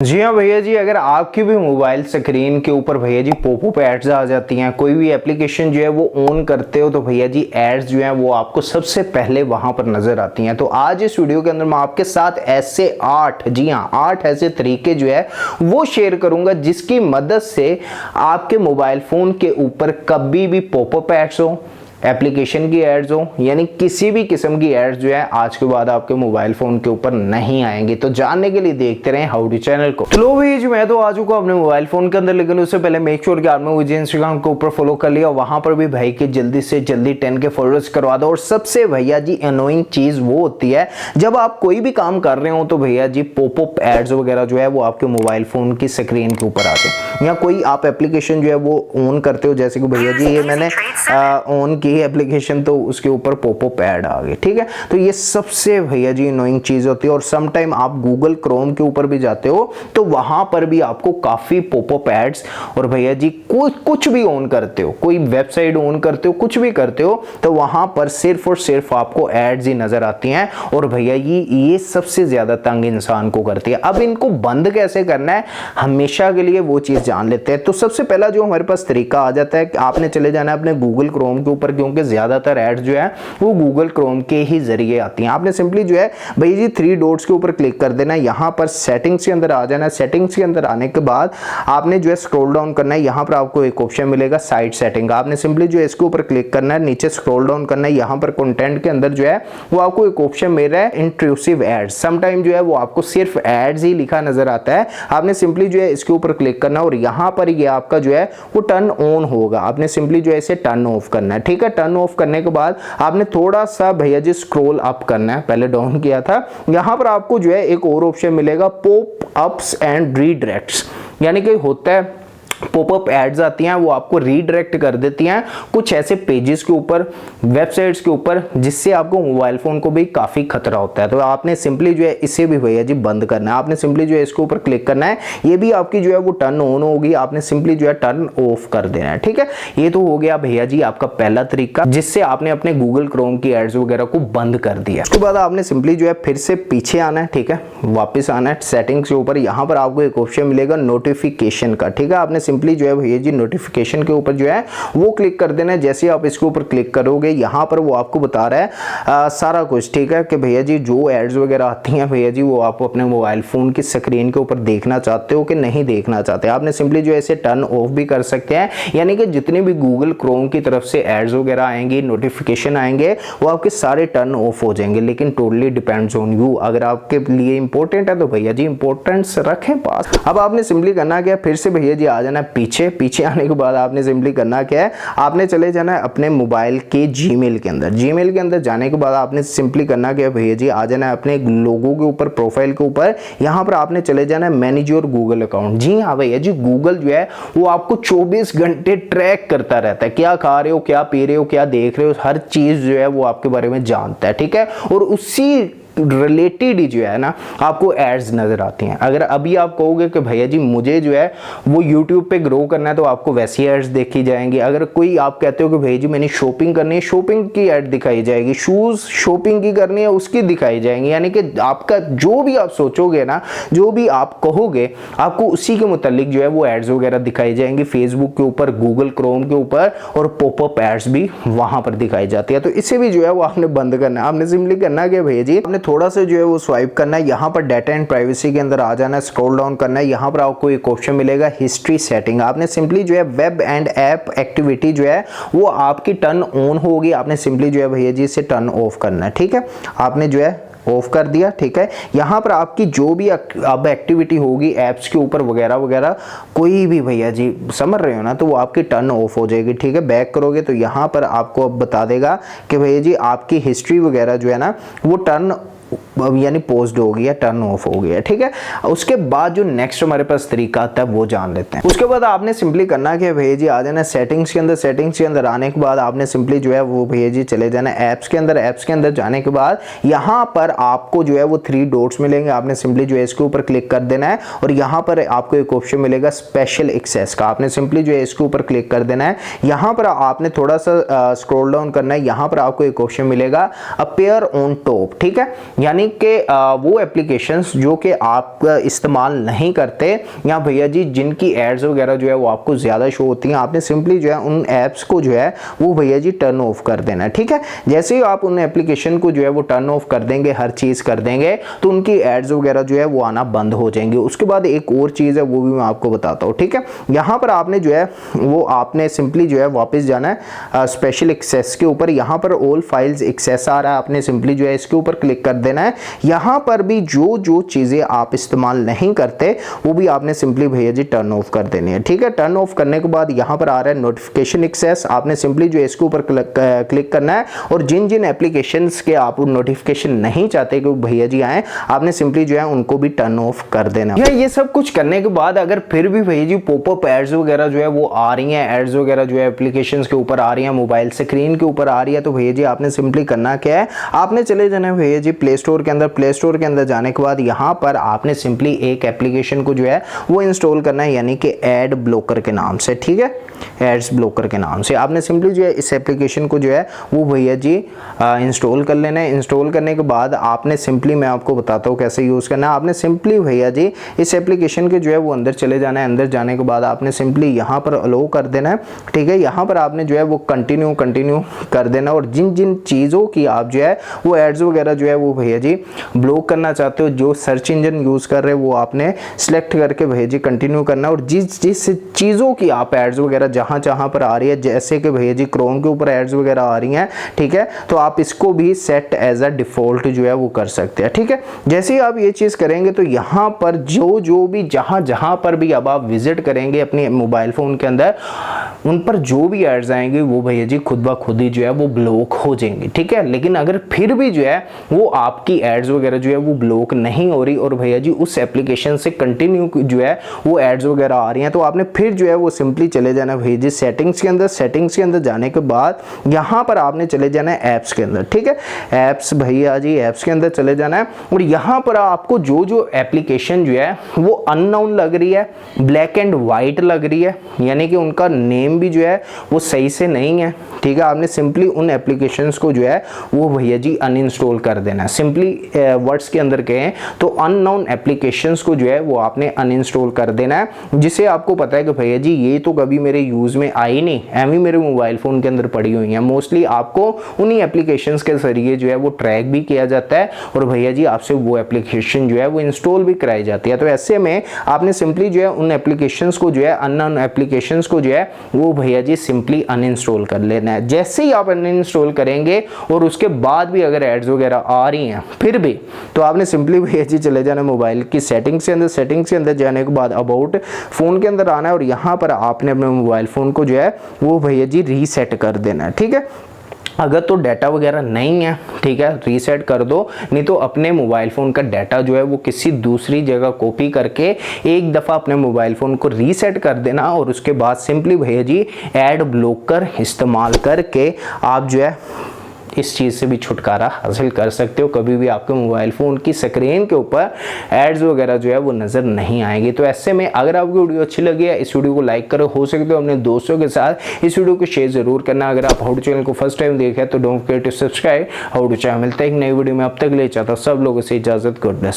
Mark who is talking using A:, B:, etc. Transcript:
A: जी हाँ भैया जी, अगर आपकी भी मोबाइल स्क्रीन के ऊपर भैया जी पॉपअप एड्स आ जाती हैं, कोई भी एप्लीकेशन जो है वो ऑन करते हो तो भैया जी एड्स जो हैं वो आपको सबसे पहले वहां पर नजर आती हैं। तो आज इस वीडियो के अंदर मैं आपके साथ ऐसे 8 जी हाँ 8 ऐसे तरीके जो है वो शेयर करूंगा जिसकी मदद से आपके मोबाइल फोन के ऊपर कभी भी पॉपअप एड्स हो, एप्लीकेशन की एड्स हो, यानी किसी भी किस्म की एड्स जो है आज के बाद आपके मोबाइल फोन के ऊपर नहीं आएंगी। तो जानने के लिए देखते रहें हाउ टू चैनल को। तो लो भैया जी, मैं तो आ चुका अपने मोबाइल फोन के अंदर, लेकिन उससे पहले मेक श्योर कि आपने मुझे इंस्टाग्राम के ऊपर फॉलो कर लिया, वहां पर भी भाई के जल्दी से जल्दी 10 के फॉलोअर्स करवा दो। और सबसे भैया जी अनोइंग चीज वो होती है जब आप कोई भी काम कर रहे हो तो भैया जी पॉपअप एड्स वगैरह जो है वो आपके मोबाइल फोन की स्क्रीन के ऊपर आते हैं, या कोई आप एप्लीकेशन जो है वो ऑन करते हो, जैसे कि भैया जी ये मैंने ऑन की एप्लीकेशन तो उसके ऊपर पॉपअप ऐड आ गए। ठीक है, तो ये सबसे भैया जी अनोइंग चीज होती है। और सम टाइम आप गूगल क्रोम के ऊपर भी जाते हो तो वहां पर भी आपको काफी पॉपअप एड्स, और भैया जी कुछ भी ऑन करते हो, कोई वेबसाइट ऑन करते हो, कुछ भी करते हो तो वहां पर सिर्फ और सिर्फ आपको एड्स ही नजर आती हैं। और भैया ये सबसे ज्यादा तंग इंसान को करती है। अब इनको बंद कैसे करना है हमेशा के लिए वो चीज जान लेते हैं। तो सबसे पहला जो हमारे पास तरीका आ जाता है कि आपने चले जाना है अपने गूगल क्रोम के ऊपर, क्योंकि ज्यादातर एड्स जो है वो गूगल क्रोम के ही जरिए आती हैं। आपने सिंपली जो है भैया जी 3 डॉट्स के ऊपर क्लिक कर देना है, यहां पर सेटिंग्स के अंदर आ जाना है। सेटिंग्स के अंदर आने के बाद आपने जो है स्क्रॉल डाउन करना है, यहां पर आपको एक ऑप्शन मिलेगा साइट सेटिंग, आपने सिंपली जो है इसके ऊपर क्लिक करना है, नीचे स्क्रॉल डाउन करना है, यहां पर कंटेंट के अंदर जो है वो आपको एक ऑप्शन मिल रहा है इंट्रूसिव एड्स। सम टाइम जो है वो आपको सिर्फ एड्स ही लिखा नजर आता है, आपने सिंपली जो है इसके ऊपर क्लिक करना और यहां पर ये आपका जो है वो टर्न ऑन होगा, आपने सिंपली जो है इसे टर्न ऑफ करना है। ठीक है, टर्न ऑफ करने के बाद आपने थोड़ा सा भैया जी स्क्रॉल अप करना है, पहले डाउन किया था, यहां पर आपको जो है एक और ऑप्शन मिलेगा पॉप अप्स एंड रीडायरेक्ट्स, यानी कि होता है पॉपअप एड्स आती हैं वो आपको रीडायरेक्ट कर देती हैं कुछ ऐसे पेजेस के ऊपर, वेबसाइट्स के ऊपर, जिससे आपको मोबाइल फोन को भी काफी खतरा होता है। तो आपने सिंपली जो है इसे भी भैया जी बंद करना है, आपने सिंपली जो है इसके ऊपर क्लिक करना है, ये भी आपकी जो है वो टर्न ऑन होगी, आपने सिंपली जो है टर्न ऑफ कर देना है। ठीक है, ये तो हो गया भैया जी आपका पहला तरीका जिससे आपने अपने गूगल क्रोम की एड्स वगैरह को बंद कर दिया। उसके बाद आपने सिंपली जो है फिर से पीछे आना है, ठीक है, वापस आना है सेटिंग्स के ऊपर, यहां पर आपको एक ऑप्शन मिलेगा नोटिफिकेशन का। ठीक है, आपने सिंपली जो है भैया जी नोटिफिकेशन के ऊपर जो है वो क्लिक कर देना है। जैसे आप इसके ऊपर क्लिक करोगे यहां पर वो आपको बता रहा है सारा कुछ, ठीक है, कि भैया जी जो एड्स वगैरह आती हैं भैया जी वो आप अपने मोबाइल फोन की स्क्रीन के ऊपर देखना चाहते हो कि नहीं देखना चाहते। आपने सिंपली जो है इसे टर्न ऑफ भी कर सकते हैं, यानी कि जितने भी गूगल क्रोम की तरफ से एड्स वगैरह आएंगे, नोटिफिकेशन आएंगे, वो आपके सारे टर्न ऑफ हो जाएंगे। लेकिन टोटली डिपेंड्स ऑन यू, अगर आपके लिए इंपॉर्टेंट है तो भैया जी इंपॉर्टेंस रखें पास। अब आपने सिंपली करना क्या है, फिर से भैया जी आ जाना पीछे आने के बाद आपने सिंपली करना क्या है, आपने चले जाना है अपने मोबाइल के जीमेल के अंदर। जीमेल के अंदर जाने के बाद आपने सिंपली करना क्या है भैया जी, आ जाना है अपने लोगों के ऊपर, प्रोफाइल के ऊपर, यहां पर आपने चले जाना है मैनेज योर गूगल अकाउंट। जी हाँ भैया जी, गूगल जो है वो आपको 24 घंटे ट्रैक करता रहता है, क्या खा रहे हो, क्या पी रहे हो, क्या देख रहे हो, हर चीज जो है वो आपके बारे में जानता है। ठीक है, और उसी रिलेटेड ही जो है ना आपको एड्स नजर आती हैं। अगर अभी आप कहोगे कि भैया जी मुझे जो है वो YouTube पे ग्रो करना है तो आपको वैसी एड्स देखी जाएंगी। अगर कोई आप कहते हो कि भैया जी मैंने शॉपिंग करनी है, शॉपिंग की एड दिखाई जाएगी, शूज शॉपिंग की करनी है उसकी दिखाई जाएंगी, यानी कि आपका जो भी आप सोचोगे ना, जो भी आप कहोगे आपको उसी के मुतालिक जो है वो एड्स वगैरह दिखाई जाएंगी फेसबुक के ऊपर, गूगल क्रोम के ऊपर, और पॉपअप एड्स भी वहां पर दिखाई जाती है। तो इसे भी जो है वो आपने बंद करना है। आपने सिंपली करना है कि भैया जी आपने थोड़ा सा जो है वो स्वाइप करना है, यहां पर डाटा एंड प्राइवेसी के अंदर आ जाना है, स्क्रॉल डाउन करना है, यहां पर आपको एक ऑप्शन मिलेगा हिस्ट्री सेटिंग। आपने सिंपली जो है वेब एंड ऐप एक्टिविटी जो है वो आपकी टर्न ऑन होगी, आपने सिंपली जो है भैया जी इसे टर्न ऑफ करना है। ठीक है, आपने जो है ऑफ कर दिया। ठीक है, यहां पर आपकी जो भी अब एक्टिविटी होगी ऐप्स के ऊपर वगैरह वगैरह कोई भी भैया जी समझ रहे हो ना, तो वो आपकी टर्न ऑफ हो जाएगी। ठीक है, बैक करोगे तो यहां पर आपको अब बता देगा कि भैया जी आपकी हिस्ट्री वगैरह जो है ना वो टर्न यानी पोस्ट हो गया, टर्न ऑफ हो गया। ठीक है, उसके बाद जो नेक्स्ट हमारे पास तरीका आता है वो जान लेते हैं। उसके बाद आपने सिंपली करना कि भैया जी आ जाना सेटिंग्स के अंदर। सेटिंग्स के अंदर आने के बाद आपने सिंपली जो है वो भैया जी चले जाना ऐप्स के अंदर। ऐप्स के अंदर जाने के बाद यहाँ पर आपको जो है वो 3 डॉट्स मिलेंगे, आपने सिंपली जो है इसके ऊपर क्लिक कर देना है और यहाँ पर आपको एक ऑप्शन मिलेगा स्पेशल एक्सेस का, आपने सिंपली जो है इसके ऊपर क्लिक कर देना है। यहाँ पर आपने थोड़ा सा स्क्रॉल डाउन करना है, यहाँ पर आपको एक ऑप्शन मिलेगा अपीयर ऑन टॉप। ठीक है, यानी कि वो एप्लीकेशंस जो कि आप इस्तेमाल नहीं करते या भैया जी जिनकी एड्स वगैरह जो है वो आपको ज़्यादा शो होती हैं, आपने सिंपली जो है उन ऐप्स को जो है वो भैया जी टर्न ऑफ कर देना है। ठीक है, जैसे ही आप उन एप्लीकेशन को जो है वो टर्न ऑफ कर देंगे, हर चीज़ कर देंगे, तो उनकी एड्स वगैरह जो है वो आना बंद हो जाएंगे। उसके बाद एक और चीज़ है वो भी मैं आपको बताता हूँ। ठीक है, यहाँ पर आपने जो है वो आपने सिंपली जो है वापस जाना है स्पेशल एक्सेस के ऊपर। यहाँ पर ऑल फाइल्स एक्सेस आ रहा है, आपने सिंपली जो है इसके ऊपर क्लिक कर देना है। यहाँ पर भी जो जो चीज़ें आप इस्तेमाल नहीं करते वो भी आपने सिंपली भैया जी टर्न ऑफ कर देनी है। ठीक है, टर्न ऑफ करने के बाद यहाँ पर आ रहा है नोटिफिकेशन एक्सेस, आपने सिंपली जो है इसके ऊपर क्लिक करना है और जिन जिन एप्लीकेशंस के आप नोटिफिकेशन नहीं चाहते कि भैया जी आए, आपने सिंपली जो है उनको भी टर्न ऑफ कर देना है। ये सब कुछ करने के बाद अगर फिर भी भैया जी पॉपअप एड्स वगैरह जो है वो आ रही हैं, एड्स वगैरह जो है एप्लीकेशंस के ऊपर आ रही हैं, मोबाइल स्क्रीन के ऊपर आ रही है, तो भैया जी आपने सिंपली करना क्या है, आपने चले जाना है भैया जी प्ले स्टोर के अंदर। प्ले स्टोर के अंदर जाने के बाद यहाँ पर आपने सिंपली एक एप्लीकेशन को जो है वो इंस्टॉल करना है, यानी कि एड ब्लॉकर के नाम से। ठीक है, एड्स ब्लॉकर के नाम से आपने सिंपली जो है इस एप्लीकेशन को जो है वो भैया जी इंस्टॉल कर लेना है। इंस्टॉल करने के बाद आपने सिंपली, मैं आपको बताता हूँ कैसे यूज़ करना है, आपने सिंपली भैया जी इस एप्लीकेशन के जो है वो अंदर चले जाना है। अंदर जाने के बाद आपने सिंपली यहाँ पर अलो कर देना है। ठीक है, यहाँ पर आपने जो है वो कंटिन्यू कर देना और जिन जिन चीज़ों की आप जो है वो एड्स वगैरह जो है वो भैया जी ब्लॉक करना चाहते हो, जो सर्च इंजन यूज़ कर रहे हो वो आपने सेलेक्ट करके भैया जी कंटिन्यू करना। और जिस जिस चीज़ों की आप एड्स वगैरह जहाँ जहाँ पर आ रही है, जैसे कि भैया जी क्रोम के ऊपर एड्स वगैरह आ रही हैं, ठीक है, तो आप इसको भी सेट एज अ डिफ़ॉल्ट जो है वो कर सकते हैं। ठीक है, जैसे ही आप ये चीज़ करेंगे तो यहाँ पर जो भी जहाँ पर भी अब आप विजिट करेंगे अपने मोबाइल फ़ोन के अंदर, उन पर जो भी एड्स आएंगे वो भैया जी खुद ब खुद ही जो है वो ब्लॉक हो जाएंगे। ठीक है, लेकिन अगर फिर भी जो है वो आपकी एड्स वगैरह जो है वो ब्लॉक नहीं हो रही और भैया जी उस एप्लीकेशन से कंटिन्यू जो है वो एड्स वगैरह आ रही हैं, तो आपने फिर जो है वो सिंपली चले जाना भैया जी सेटिंग्स के अंदर। सेटिंग्स के अंदर जाने के बाद यहाँ पर आपने चले जाना है ऐप्स के अंदर। ठीक है, ऐप्स भैया जी ऐप्स के अंदर चले जाना है और यहाँ पर आपको जो जो एप्लीकेशन जो है वो अननोन लग रही है, ब्लैक एंड वाइट लग रही है, यानी कि उनका नेम भी जो है वो सही से नहीं है, ठीक है, आपने सिंपली उन एप्लीकेशंस को जो है वो भैया जी अनइंस्टॉल कर देना है। सिंपली वर्ड्स के अंदर कहें तो अननोन एप्लीकेशंस को जो है वो आपने अनइंस्टॉल कर देना है, जिसे आपको पता है कि भैया जी ये तो कभी मेरे यूज़ में आई नहीं, एवं मेरे मोबाइल फ़ोन के अंदर पड़ी हुई हैं। मोस्टली आपको उन्हीं एप्लीकेशंस के जरिए जो है वो ट्रैक भी किया जाता है और भैया जी आपसे वो एप्लीकेशन जो है वो इंस्टॉल भी कराई जाती है। तो ऐसे में आपने सिंपली जो है उन एप्लीकेशंस को जो है अननोन एप्लीकेशंस को जो है वो भैया जी सिंपली अनइंस्टॉल कर लेना है। जैसे ही आप अनइंस्टॉल करेंगे और उसके बाद भी अगर एड्स वगैरह आ रही हैं फिर भी, तो आपने सिंपली भैया जी चले जाना मोबाइल की सेटिंग्स के अंदर। सेटिंग्स के अंदर जाने के बाद अबाउट फ़ोन के अंदर आना है और यहाँ पर आपने अपने मोबाइल फ़ोन को जो है वो भैया जी रीसेट कर देना है। ठीक है, अगर तो डाटा वगैरह नहीं है, ठीक है, रीसेट कर दो, नहीं तो अपने मोबाइल फ़ोन का डाटा जो है वो किसी दूसरी जगह कॉपी करके एक दफ़ा अपने मोबाइल फ़ोन को रीसेट कर देना और उसके बाद सिंपली भैया जी एड ब्लॉकर इस्तेमाल करके आप जो है इस चीज़ से भी छुटकारा हासिल कर सकते हो। कभी भी आपके मोबाइल फ़ोन की स्क्रीन के ऊपर एड्स वगैरह जो है वो नज़र नहीं आएगी। तो ऐसे में अगर आपको वीडियो अच्छी लगी है, इस वीडियो को लाइक करो, हो सकते हो अपने दोस्तों के साथ इस वीडियो को शेयर ज़रूर करना। अगर आप हाउ टू चैनल को फर्स्ट टाइम देखा है तो don't forget to subscribe how to channel. मिलता है एक नई वीडियो में, अब तक ले चाहता हूँ सब लोगों से इजाज़त, गुड नाइट।